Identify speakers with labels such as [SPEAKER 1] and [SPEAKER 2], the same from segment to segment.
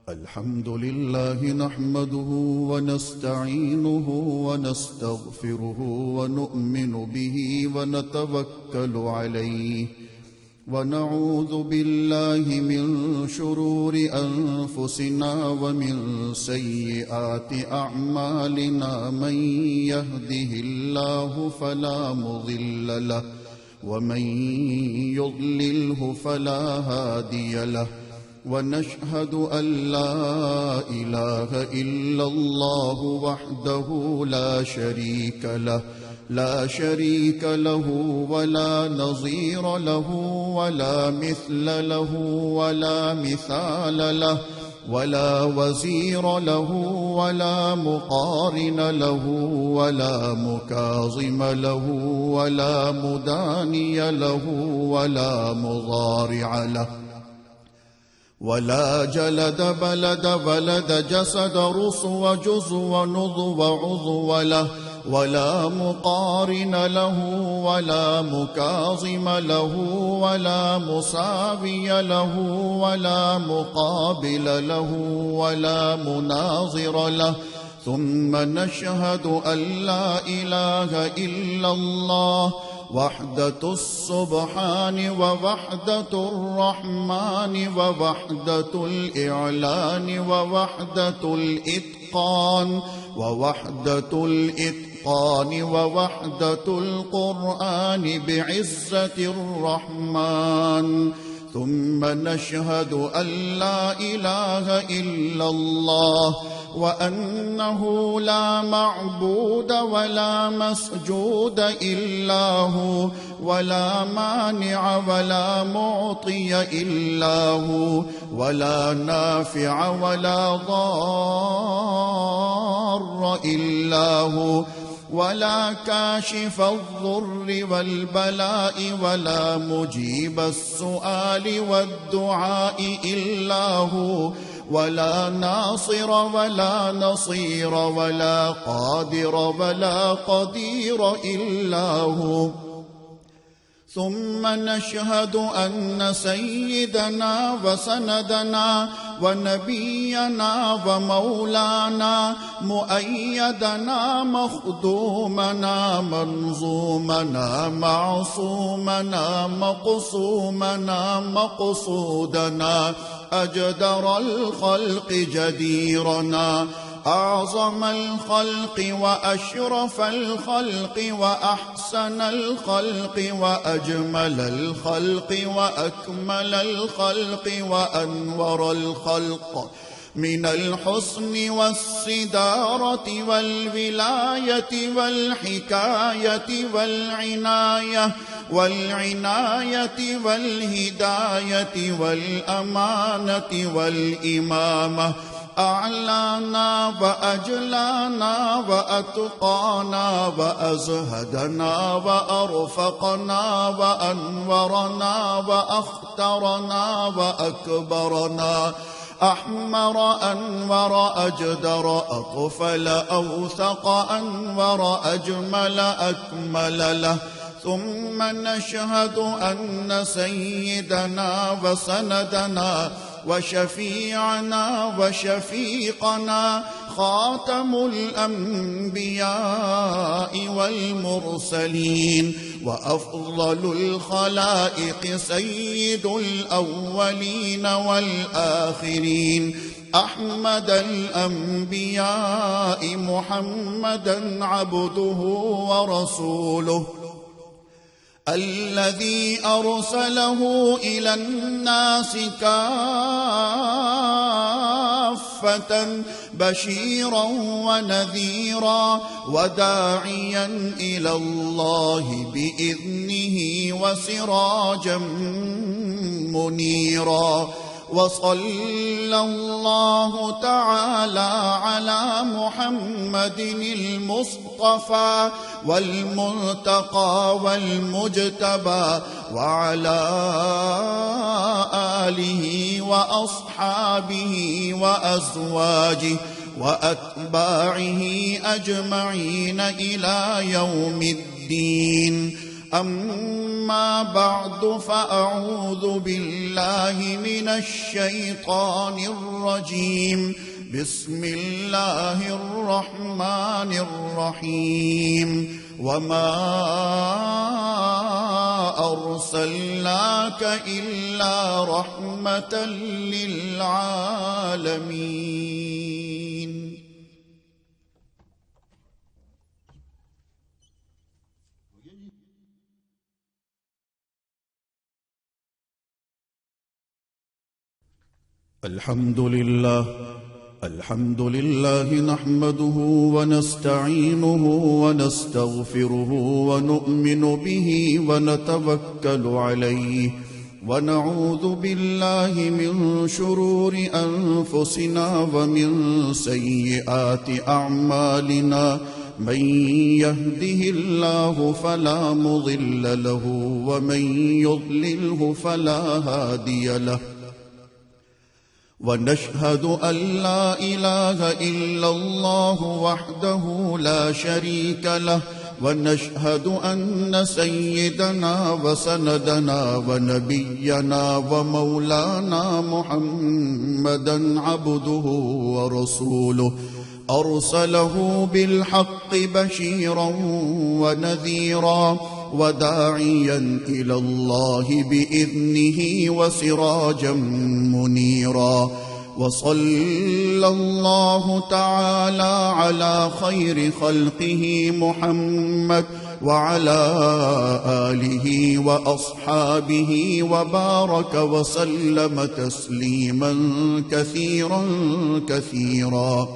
[SPEAKER 1] الحمد لله نحمده ونستعينه ونستغفره ونؤمن به ونتوكل عليه ونعوذ بالله من شرور أنفسنا ومن سيئات أعمالنا من يهده الله فلا مضل له ومن يضلله فلا هادي له ونشهد أن لا إله إلا الله وحده لا شريك له ولا نظير له ولا مثل له ولا مثال له ولا وزير له ولا مقارن له ولا مكاظم له ولا مداني له ولا مضارع له ولا جلد بلد جسد رسو جزو نضو عضو له ولا مقارن له ولا مكاظم له ولا مساوي له ولا مقابل له ولا مناظر له ثم نشهد أن لا إله إلا الله وحدة السبحان ووحدة الرحمن ووحدة الإعلان ووحدة الإتقان ووحدة القرآن بعزة الرحمن ثم نشهد أن لا إله إلا الله وأنه لا معبود ولا مسجود إلا هو ولا مانع ولا معطي إلا هو ولا نافع ولا ضار إلا هو ولا كاشف الضر والبلاء ولا مجيب السؤال والدعاء إلا هو ولا ناصر ولا نصير ولا قادر ولا قدير إلا هو ثم نشهد أن سيدنا وسندنا ونبينا ومولانا مؤيدنا مخدومنا منظومنا معصومنا مقصومنا مقصودنا أجدر الخلق جديرنا أعظم الخلق وأشرف الخلق وأحسن الخلق وأجمل الخلق وأكمل الخلق وأنور الخلق من الحسن والصدارة والولاية والحكاية والعناية والهداية والأمانة والإمامة أعلانا وأجلانا وأتقانا وأزهدنا وأرفقنا وأنورنا وأخترنا وأكبرنا أحمر أنور أجدر أطفل أوثق أنور أجمل أكمل له ثم نشهد أن سيدنا وسندنا وشفيعنا وشفيقنا خاتم الأنبياء والمرسلين وأفضل الخلائق سيد الأولين والآخرين أحمد الأنبياء محمدا عبده ورسوله الذي أرسله إلى الناس كافة بشيرا ونذيرا وداعيا إلى الله بإذنه وسراجا منيرا وصلى الله تعالى على محمد المصطفى والمنتقى والمجتبى وعلى آله وأصحابه وأزواجه وأتباعه أجمعين إلى يوم الدين. أما بعد فأعوذ بالله من الشيطان الرجيم. بسم الله الرحمن الرحيم. وما أرسلناك إلا رحمة للعالمين. الحمد لله نحمده ونستعينه ونستغفره ونؤمن به ونتوكل عليه، ونعوذ بالله من شرور أنفسنا ومن سيئات أعمالنا. من يهده الله فلا مضل له ومن يضلله فلا هادي له، ونشهد أن لا إله إلا الله وحده لا شريك له، ونشهد أن سيدنا وسندنا ونبينا ومولانا محمدا عبده ورسوله، أرسله بالحق بشيرا ونذيرا وداعيا إلى الله بإذنه وسراجا منيرا. وصلى الله تعالى على خير خلقه محمد وعلى آله وأصحابه وبارك وسلم تسليما كثيرا كثيرا.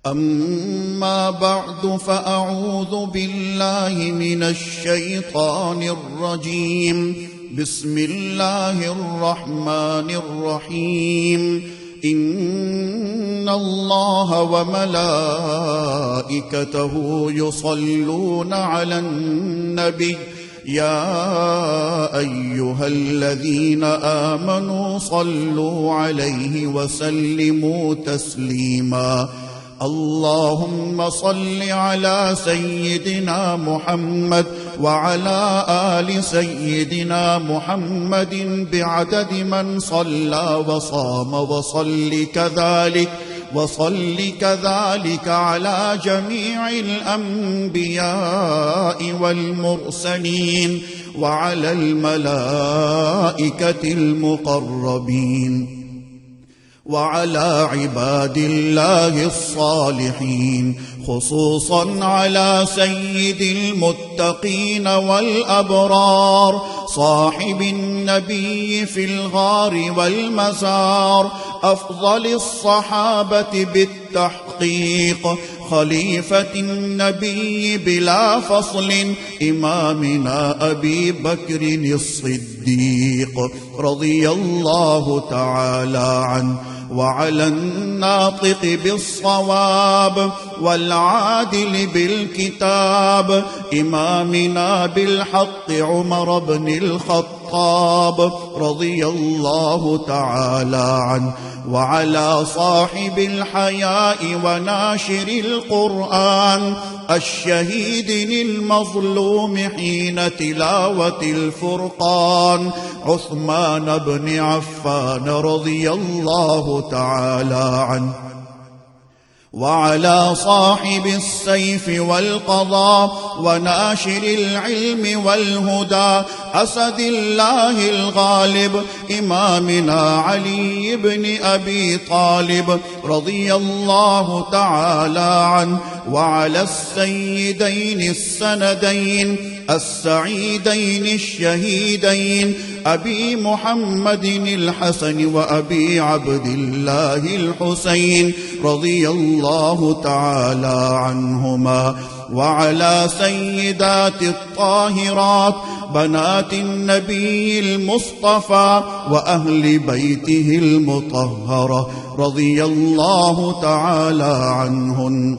[SPEAKER 1] أما بعد فأعوذ بالله من الشيطان الرجيم. بسم الله الرحمن الرحيم. إن الله وملائكته يصلون على النبي يا أيها الذين آمنوا صلوا عليه وسلموا تسليما. اللهم صل على سيدنا محمد وعلى آل سيدنا محمد بعدد من صلى وصام، وصل كذلك على جميع الأنبياء والمرسلين وعلى الملائكة المقربين وعلى عباد الله الصالحين، خصوصا على سيد المتقين والأبرار صاحب النبي في الغار والمزار، أفضل الصحابة بالتحقيق، خليفة النبي بلا فصل، إمامنا أبي بكر الصديق رضي الله تعالى عنه، وعلى الناطق بالصواب والعادل بالكتاب إمامنا بالحق عمر بن الخطاب رضي الله تعالى عنه، وعلى صاحب الحياء وناشر القرآن الشهيد المظلوم حين تلاوة الفرقان عثمان بن عفان رضي الله تعالى عنه، وعلى صاحب السيف والقضاء وناشر العلم والهدى أسد الله الغالب إمامنا علي بن أبي طالب رضي الله تعالى عنه، وعلى السيدين السندين السعيدين الشهيدين أبي محمد الحسن وأبي عبد الله الحسين رضي الله تعالى عنهما، وعلى سيدات الطاهرات بنات النبي المصطفى وأهل بيته المطهرة رضي الله تعالى عنهن،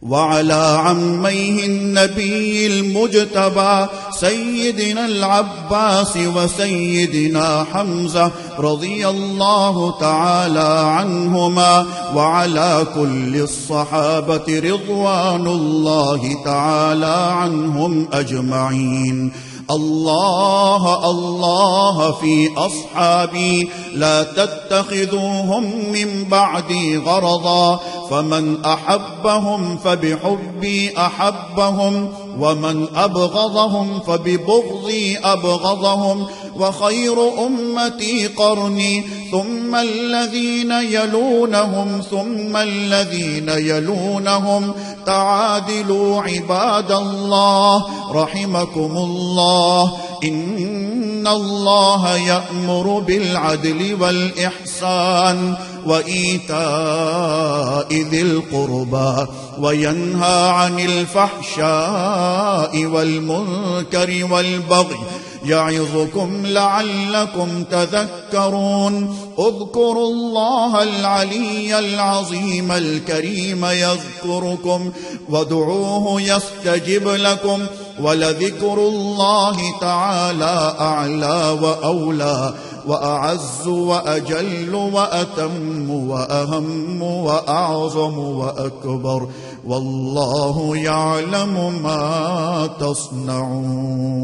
[SPEAKER 1] وعلى عميه النبي المجتبى سيدنا العباس وسيدنا حمزة رضي الله تعالى عنهما، وعلى كل الصحابة رضوان الله تعالى عنهم أجمعين. الله الله في أصحابي لا تتخذوهم من بعدي غرضا، فمن أحبهم فبحبي أحبهم، ومن أبغضهم فببغضي أبغضهم، وخير أمتي قرني ثم الذين يلونهم ثم الذين يلونهم. تعادلوا عباد الله رحمكم الله، إن الله يأمر بالعدل والإحسان وإيتاء ذي القربى وينهى عن الفحشاء والمنكر والبغي، يعظكم لعلكم تذكرون. اذكروا الله العلي العظيم الكريم يذكركم، وادعوه يستجب لكم، ولذكر الله تعالى أعلى وأولى وأعز وأجل وأتم وأهم وأعظم وأكبر، والله يعلم ما تصنعون.